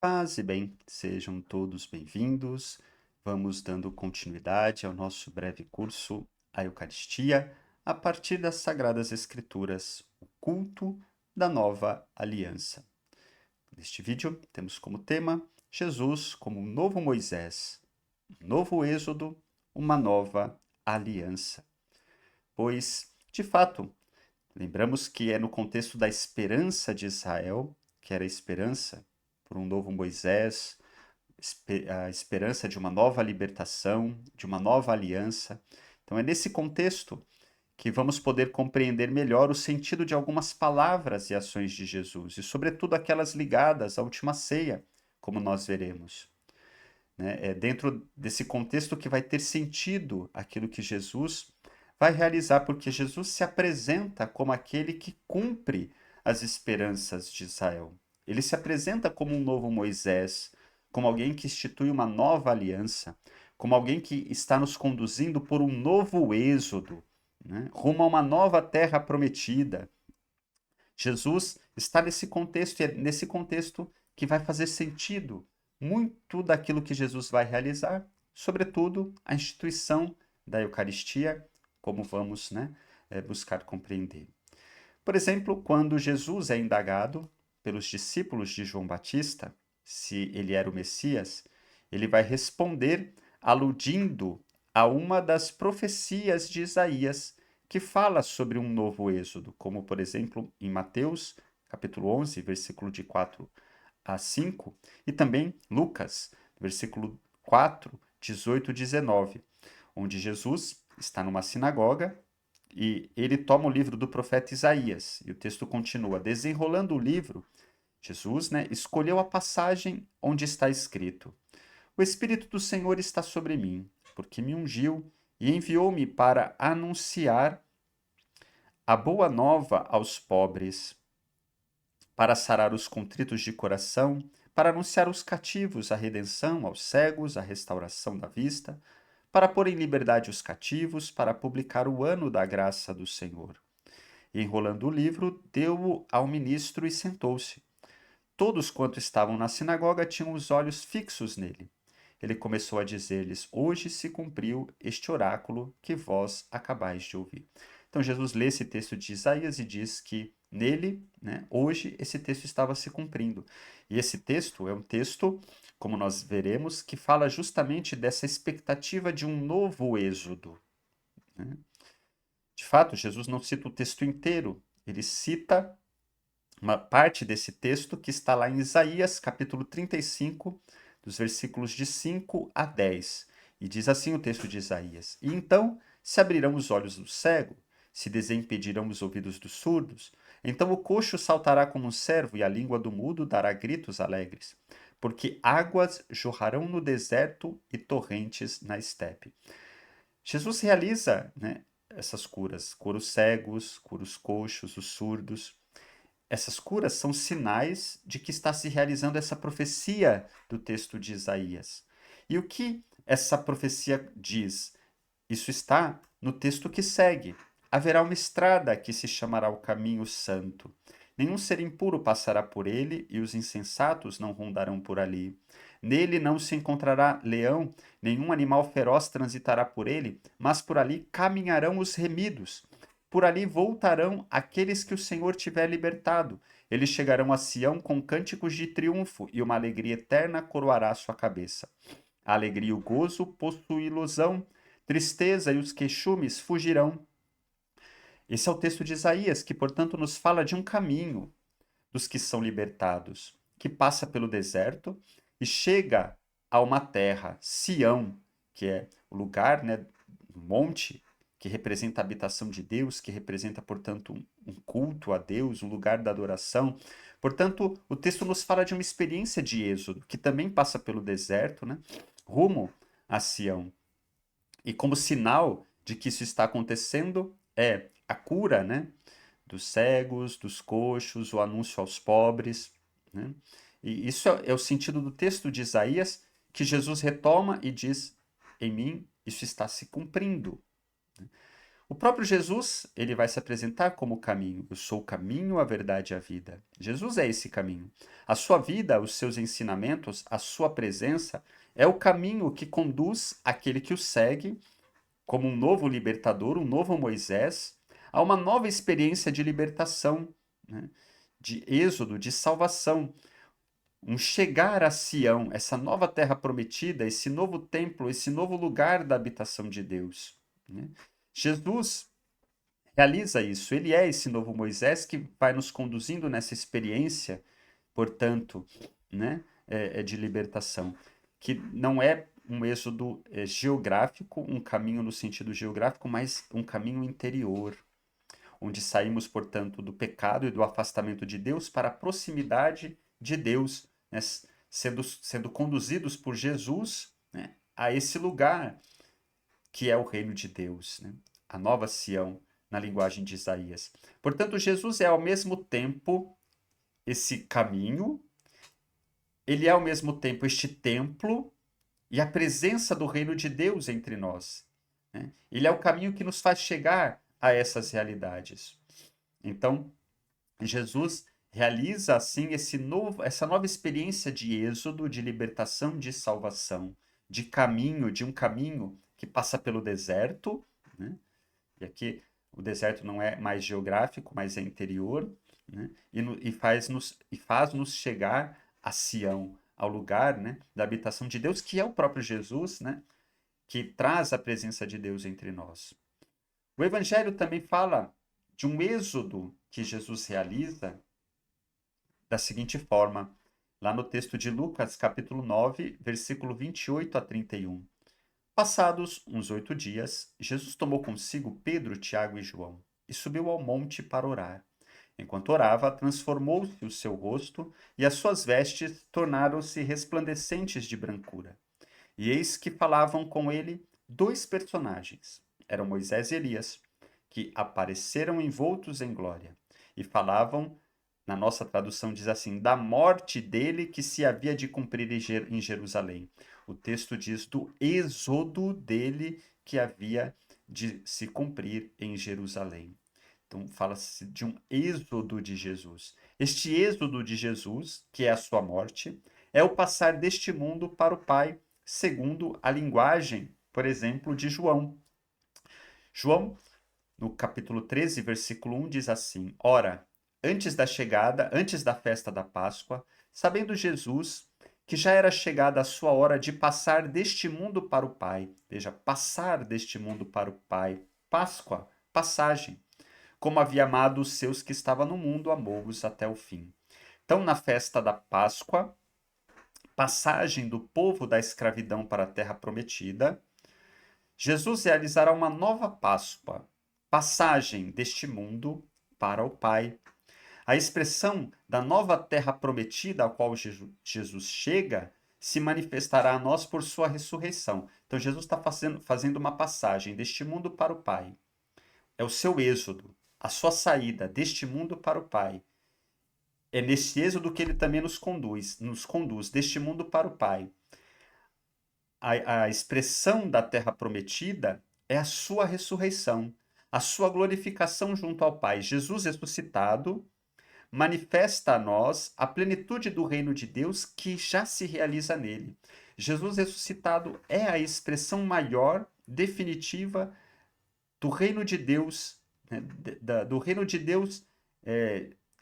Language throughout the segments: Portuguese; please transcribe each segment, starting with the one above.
Paz e bem, sejam todos bem-vindos. Vamos dando continuidade ao nosso breve curso A Eucaristia, a partir das Sagradas Escrituras, o culto da nova aliança. Neste vídeo, temos como tema Jesus como um novo Moisés, um novo Êxodo, uma nova aliança. Pois, de fato, lembramos que é no contexto da esperança de Israel, que era a esperança por um novo Moisés, a esperança de uma nova libertação, de uma nova aliança. Então, é nesse contexto que vamos poder compreender melhor o sentido de algumas palavras e ações de Jesus, e, sobretudo, aquelas ligadas à última ceia, como nós veremos. Né? É dentro desse contexto que vai ter sentido aquilo que Jesus vai realizar, porque Jesus se apresenta como aquele que cumpre as esperanças de Israel. Ele se apresenta como um novo Moisés, como alguém que institui uma nova aliança, como alguém que está nos conduzindo por um novo êxodo, né? Rumo a uma nova terra prometida. Jesus está nesse contexto, e é nesse contexto que vai fazer sentido muito daquilo que Jesus vai realizar, sobretudo a instituição da Eucaristia, como vamos, né, buscar compreender. Por exemplo, quando Jesus é indagado pelos discípulos de João Batista se ele era o Messias, ele vai responder aludindo a uma das profecias de Isaías que fala sobre um novo êxodo, como por exemplo em Mateus, capítulo 11, versículo de 4 a 5, e também Lucas, versículo 4, 18 e 19, onde Jesus está numa sinagoga e ele toma o livro do profeta Isaías, e o texto continua: desenrolando o livro, Jesus, né, escolheu a passagem onde está escrito: O Espírito do Senhor está sobre mim, porque me ungiu e enviou-me para anunciar a boa nova aos pobres, para sarar os contritos de coração, para anunciar aos cativos a redenção, aos cegos a restauração da vista, para pôr em liberdade os cativos, para publicar o ano da graça do Senhor. E, enrolando o livro, deu-o ao ministro e sentou-se. Todos quanto estavam na sinagoga tinham os olhos fixos nele. Ele começou a dizer-lhes: Hoje se cumpriu este oráculo que vós acabais de ouvir. Então Jesus lê esse texto de Isaías e diz que nele, né, hoje, esse texto estava se cumprindo. E esse texto é um texto, como nós veremos, que fala justamente dessa expectativa de um novo êxodo. Né? De fato, Jesus não cita o texto inteiro, ele cita uma parte desse texto que está lá em Isaías, capítulo 35, dos versículos de 5 a 10. E diz assim o texto de Isaías: E então se abrirão os olhos do cego, se desimpedirão os ouvidos dos surdos. Então o coxo saltará como um cervo, e a língua do mudo dará gritos alegres. Porque águas jorrarão no deserto e torrentes na estepe. Jesus realiza, né, essas curas, cura os cegos, cura os coxos, os surdos. Essas curas são sinais de que está se realizando essa profecia do texto de Isaías. E o que essa profecia diz? Isso está no texto que segue. Haverá uma estrada que se chamará o caminho santo. Nenhum ser impuro passará por ele, e os insensatos não rondarão por ali. Nele não se encontrará leão, nenhum animal feroz transitará por ele, mas por ali caminharão os remidos. Por ali voltarão aqueles que o Senhor tiver libertado. Eles chegarão a Sião com cânticos de triunfo, e uma alegria eterna coroará sua cabeça. A alegria e o gozo possuí-losão, tristeza e os queixumes fugirão. Esse é o texto de Isaías, que, portanto, nos fala de um caminho dos que são libertados, que passa pelo deserto e chega a uma terra, Sião, que é o lugar, né, um monte que representa a habitação de Deus, que representa, portanto, um culto a Deus, um lugar da adoração. Portanto, o texto nos fala de uma experiência de êxodo, que também passa pelo deserto, né, rumo a Sião. E como sinal de que isso está acontecendo é a cura, né, dos cegos, dos coxos, o anúncio aos pobres, né? E isso é o sentido do texto de Isaías que Jesus retoma e diz: em mim isso está se cumprindo. O próprio Jesus, ele vai se apresentar como o caminho. Eu sou o caminho, a verdade e a vida. Jesus é esse caminho. A sua vida, os seus ensinamentos, a sua presença é o caminho que conduz aquele que o segue como um novo libertador, um novo Moisés, a uma nova experiência de libertação, né? De êxodo, de salvação, um chegar a Sião, essa nova terra prometida, esse novo templo, esse novo lugar da habitação de Deus, né? Jesus realiza isso, ele é esse novo Moisés que vai nos conduzindo nessa experiência, portanto, né, de libertação, que não é um êxodo geográfico, um caminho no sentido geográfico, mas um caminho interior, onde saímos, portanto, do pecado e do afastamento de Deus para a proximidade de Deus, né, sendo conduzidos por Jesus, né, a esse lugar que é o reino de Deus, né, a nova Sião, na linguagem de Isaías. Portanto, Jesus é ao mesmo tempo esse caminho, ele é ao mesmo tempo este templo e a presença do reino de Deus entre nós, né? Ele é o caminho que nos faz chegar a essas realidades. Então, Jesus realiza assim essa nova experiência de êxodo, de libertação, de salvação, de caminho, de um caminho que passa pelo deserto, né? E aqui o deserto não é mais geográfico, mas é interior, né? E faz-nos chegar a Sião, ao lugar, né, da habitação de Deus, que é o próprio Jesus, né, que traz a presença de Deus entre nós. O Evangelho também fala de um êxodo que Jesus realiza da seguinte forma, lá no texto de Lucas, capítulo 9, versículo 28 a 31. Passados uns 8 dias, Jesus tomou consigo Pedro, Tiago e João e subiu ao monte para orar. Enquanto orava, transformou-se o seu rosto e as suas vestes tornaram-se resplandecentes de brancura. E eis que falavam com ele dois personagens. Eram Moisés e Elias, que apareceram envoltos em glória. E falavam, na nossa tradução diz assim, da morte dele que se havia de cumprir em Jerusalém. O texto diz do êxodo dele que havia de se cumprir em Jerusalém. Então, fala-se de um êxodo de Jesus. Este êxodo de Jesus, que é a sua morte, é o passar deste mundo para o Pai, segundo a linguagem, por exemplo, de João. João, no capítulo 13, versículo 1, diz assim: Ora, antes da festa da Páscoa, sabendo Jesus que já era chegada a sua hora de passar deste mundo para o Pai. Veja, passar deste mundo para o Pai. Páscoa, passagem. Como havia amado os seus que estavam no mundo, amou-os até o fim. Então, na festa da Páscoa, passagem do povo da escravidão para a terra prometida, Jesus realizará uma nova Páscoa, passagem deste mundo para o Pai. A expressão da nova terra prometida ao qual Jesus chega se manifestará a nós por sua ressurreição. Então, Jesus está fazendo uma passagem deste mundo para o Pai. É o seu êxodo, a sua saída deste mundo para o Pai. É nesse êxodo que ele também nos conduz deste mundo para o Pai. A expressão da terra prometida é a sua ressurreição, a sua glorificação junto ao Pai. Jesus ressuscitado manifesta a nós a plenitude do reino de Deus que já se realiza nele. Jesus ressuscitado é a expressão maior, definitiva, do reino de Deus, né, do reino de Deus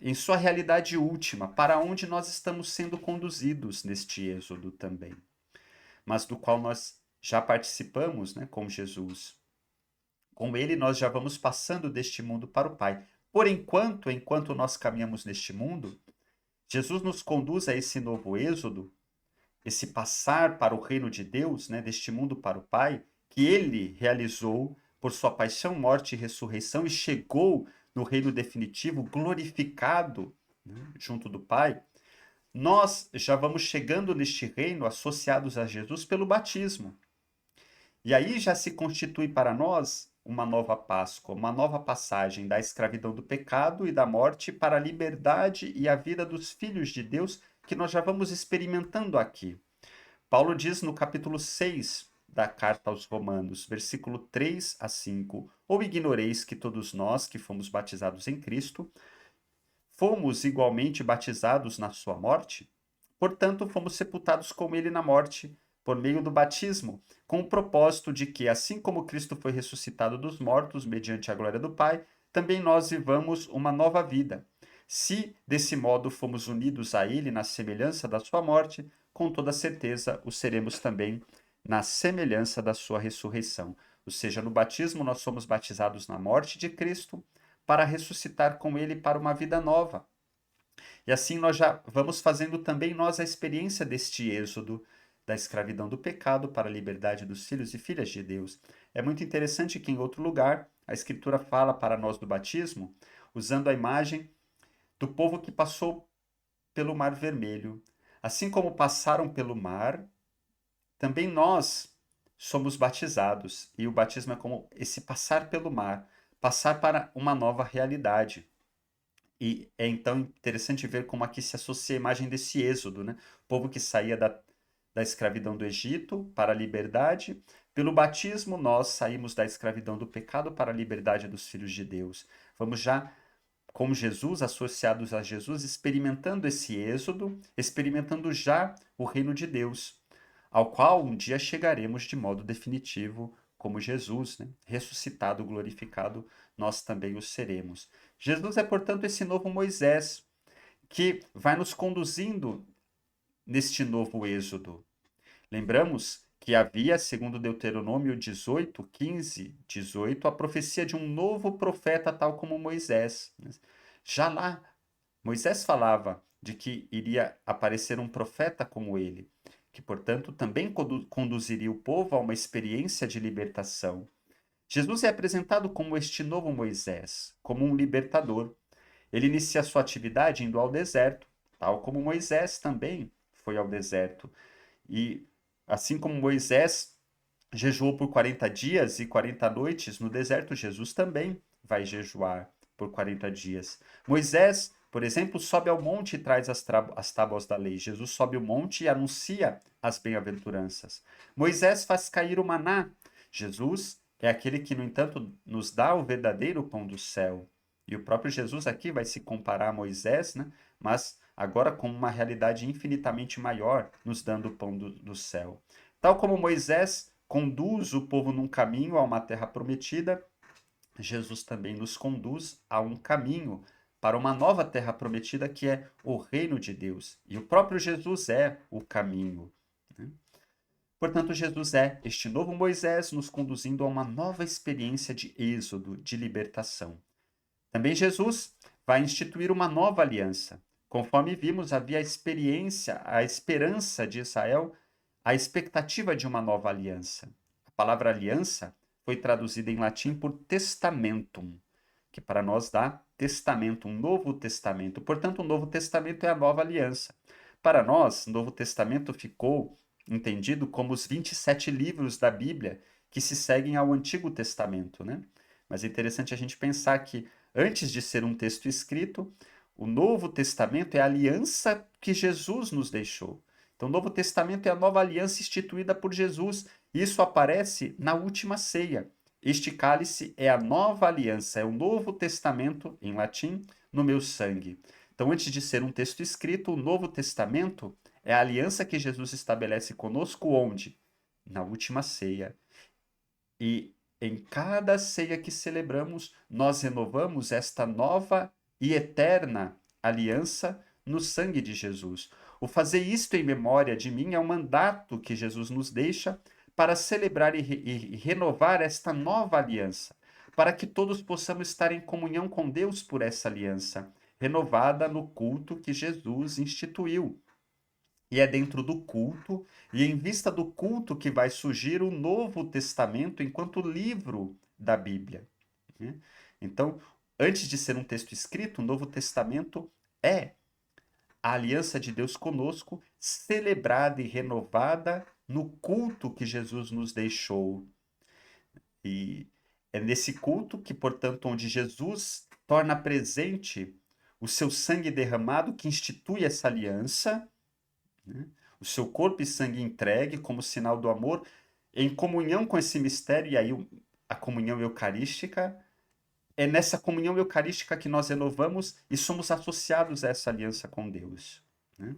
em sua realidade última, para onde nós estamos sendo conduzidos neste êxodo também, mas do qual nós já participamos, né, com Jesus. Com ele nós já vamos passando deste mundo para o Pai. Por enquanto nós caminhamos neste mundo, Jesus nos conduz a esse novo êxodo, esse passar para o reino de Deus, né, deste mundo para o Pai, que ele realizou por sua paixão, morte e ressurreição e chegou no reino definitivo, glorificado, né, junto do Pai. Nós já vamos chegando neste reino associados a Jesus pelo batismo. E aí já se constitui para nós uma nova Páscoa, uma nova passagem da escravidão do pecado e da morte para a liberdade e a vida dos filhos de Deus que nós já vamos experimentando aqui. Paulo diz no capítulo 6 da carta aos Romanos, versículo 3 a 5. Ou ignoreis que todos nós que fomos batizados em Cristo, fomos igualmente batizados na sua morte? Portanto, fomos sepultados com ele na morte, por meio do batismo, com o propósito de que, assim como Cristo foi ressuscitado dos mortos, mediante a glória do Pai, também nós vivamos uma nova vida. Se, desse modo, fomos unidos a ele na semelhança da sua morte, com toda certeza o seremos também na semelhança da sua ressurreição. Ou seja, no batismo nós somos batizados na morte de Cristo, para ressuscitar com ele para uma vida nova. E assim nós já vamos fazendo também nós a experiência deste êxodo da escravidão do pecado para a liberdade dos filhos e filhas de Deus. É muito interessante que em outro lugar a Escritura fala para nós do batismo, usando a imagem do povo que passou pelo Mar Vermelho. Assim como passaram pelo mar, também nós somos batizados. E o batismo é como esse passar pelo mar, passar para uma nova realidade. E é então interessante ver como aqui se associa a imagem desse êxodo, né? O povo que saía da escravidão do Egito para a liberdade. Pelo batismo, nós saímos da escravidão do pecado para a liberdade dos filhos de Deus. Vamos já, como Jesus, associados a Jesus, experimentando esse êxodo, experimentando já o reino de Deus, ao qual um dia chegaremos de modo definitivo, como Jesus, né? Ressuscitado, glorificado, nós também o seremos. Jesus é, portanto, esse novo Moisés que vai nos conduzindo neste novo êxodo. Lembramos que havia, segundo Deuteronômio 18, 15, 18, a profecia de um novo profeta tal como Moisés. Já lá, Moisés falava de que iria aparecer um profeta como ele, que, portanto, também conduziria o povo a uma experiência de libertação. Jesus é apresentado como este novo Moisés, como um libertador. Ele inicia sua atividade indo ao deserto, tal como Moisés também foi ao deserto. E assim como Moisés jejuou por 40 dias e 40 noites no deserto, Jesus também vai jejuar por 40 dias. Moisés, por exemplo, sobe ao monte e traz as tábuas da lei. Jesus sobe o monte e anuncia as bem-aventuranças. Moisés faz cair o maná. Jesus é aquele que, no entanto, nos dá o verdadeiro pão do céu. E o próprio Jesus aqui vai se comparar a Moisés, né? Mas agora com uma realidade infinitamente maior, nos dando o pão do céu. Tal como Moisés conduz o povo num caminho a uma terra prometida, Jesus também nos conduz a um caminho para uma nova terra prometida que é o reino de Deus. E o próprio Jesus é o caminho, né? Portanto, Jesus é este novo Moisés nos conduzindo a uma nova experiência de êxodo, de libertação. Também Jesus vai instituir uma nova aliança. Conforme vimos, havia a experiência, a esperança de Israel, a expectativa de uma nova aliança. A palavra aliança foi traduzida em latim por testamentum, que para nós dá testamento, um novo testamento. Portanto, o novo testamento é a nova aliança. Para nós, o Novo Testamento ficou entendido como os 27 livros da Bíblia que se seguem ao Antigo Testamento, né? Mas é interessante a gente pensar que antes de ser um texto escrito, o Novo Testamento é a aliança que Jesus nos deixou. Então, o Novo Testamento é a nova aliança instituída por Jesus. Isso aparece na última ceia. Este cálice é a nova aliança, é o Novo Testamento, em latim, no meu sangue. Então, antes de ser um texto escrito, o Novo Testamento é a aliança que Jesus estabelece conosco, onde? Na última ceia. E em cada ceia que celebramos, nós renovamos esta nova e eterna aliança no sangue de Jesus. O fazer isto em memória de mim é um mandato que Jesus nos deixa para celebrar e renovar esta nova aliança, para que todos possamos estar em comunhão com Deus por essa aliança, renovada no culto que Jesus instituiu. E é dentro do culto, e em vista do culto, que vai surgir o Novo Testamento enquanto livro da Bíblia, né? Então, antes de ser um texto escrito, o Novo Testamento é a aliança de Deus conosco, celebrada e renovada no culto que Jesus nos deixou. E é nesse culto que, portanto, onde Jesus torna presente o seu sangue derramado, que institui essa aliança, né? O seu corpo e sangue entregue como sinal do amor, em comunhão com esse mistério, e aí a comunhão eucarística, é nessa comunhão eucarística que nós renovamos e somos associados a essa aliança com Deus, né?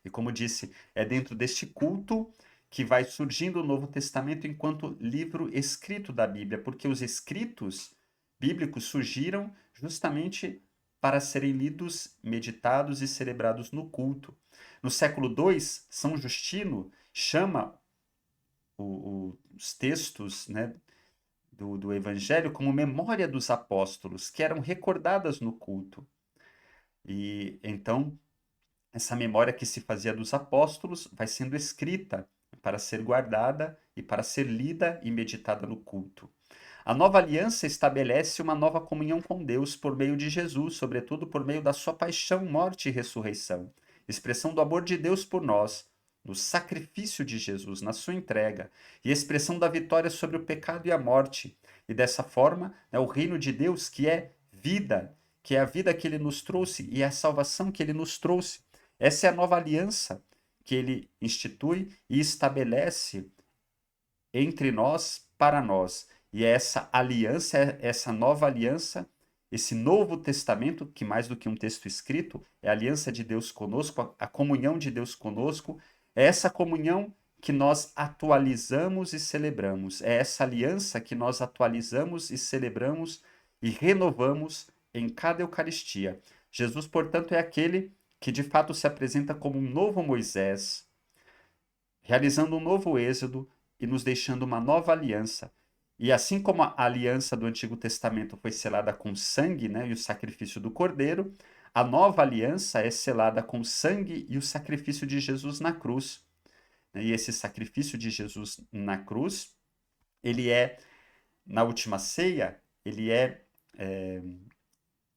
E como disse, é dentro deste culto que vai surgindo o Novo Testamento enquanto livro escrito da Bíblia, porque os escritos bíblicos surgiram justamente para serem lidos, meditados e celebrados no culto. No século II, São Justino chama os textos, né, do Evangelho como memória dos apóstolos, que eram recordadas no culto. E então essa memória que se fazia dos apóstolos vai sendo escrita para ser guardada e para ser lida e meditada no culto. A nova aliança estabelece uma nova comunhão com Deus por meio de Jesus, sobretudo por meio da sua paixão, morte e ressurreição, expressão do amor de Deus por nós, no sacrifício de Jesus, na sua entrega, e expressão da vitória sobre o pecado e a morte. E dessa forma, o reino de Deus, que é vida, que é a vida que ele nos trouxe e a salvação que ele nos trouxe. Essa é a nova aliança que ele institui e estabelece entre nós, para nós. E é essa aliança, essa nova aliança, esse novo testamento, que mais do que um texto escrito, é a aliança de Deus conosco, a comunhão de Deus conosco, é essa comunhão que nós atualizamos e celebramos. É essa aliança que nós atualizamos e celebramos e renovamos em cada Eucaristia. Jesus, portanto, é aquele que de fato se apresenta como um novo Moisés, realizando um novo êxodo e nos deixando uma nova aliança. E assim como a aliança do Antigo Testamento foi selada com sangue, né, e o sacrifício do Cordeiro, a nova aliança é selada com sangue e o sacrifício de Jesus na cruz. E esse sacrifício de Jesus na cruz, ele é, na última ceia, ele é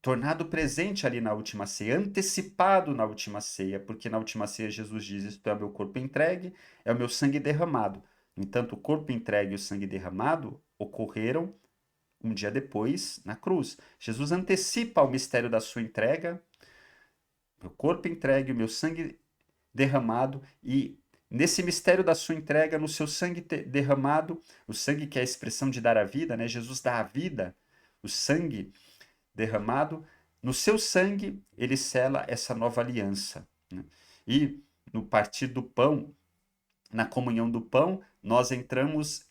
tornado presente ali na última ceia, antecipado na última ceia, porque na última ceia Jesus diz: isto é o meu corpo entregue, é o meu sangue derramado. No entanto, o corpo entregue e o sangue derramado ocorreram um dia depois na cruz. Jesus antecipa o mistério da sua entrega, meu corpo entregue, o meu sangue derramado, e nesse mistério da sua entrega, no seu sangue derramado, o sangue que é a expressão de dar a vida, né? Jesus dá a vida, o sangue derramado, no seu sangue ele sela essa nova aliança, né? E no partir do pão, na comunhão do pão, nós entramos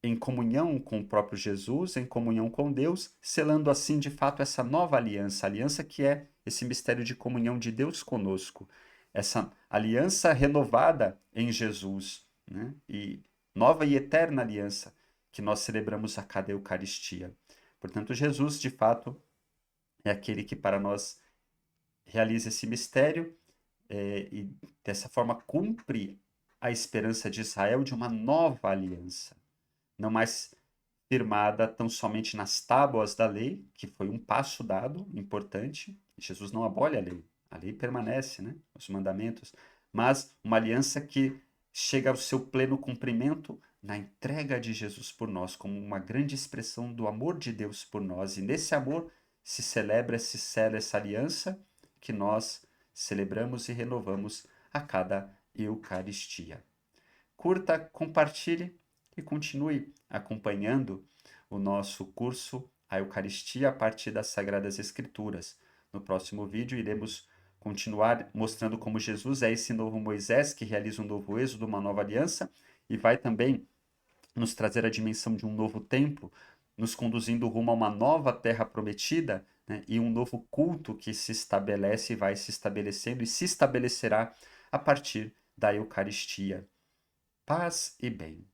em comunhão com o próprio Jesus, em comunhão com Deus, selando assim de fato essa nova aliança, aliança que é esse mistério de comunhão de Deus conosco, essa aliança renovada em Jesus, né? E nova e eterna aliança que nós celebramos a cada Eucaristia. Portanto, Jesus, de fato, é aquele que para nós realiza esse mistério, e dessa forma cumpre a esperança de Israel de uma nova aliança, não mais firmada tão somente nas tábuas da lei, que foi um passo dado importante. Jesus não abole a lei permanece, né? Os mandamentos, mas uma aliança que chega ao seu pleno cumprimento na entrega de Jesus por nós, como uma grande expressão do amor de Deus por nós. E nesse amor se celebra, se sela essa aliança que nós celebramos e renovamos a cada Eucaristia. Curta, compartilhe e continue acompanhando o nosso curso A Eucaristia a partir das Sagradas Escrituras. No próximo vídeo iremos continuar mostrando como Jesus é esse novo Moisés que realiza um novo êxodo, uma nova aliança, e vai também nos trazer a dimensão de um novo templo, nos conduzindo rumo a uma nova terra prometida, né, e um novo culto que se estabelece e vai se estabelecendo e se estabelecerá a partir da Eucaristia. Paz e bem.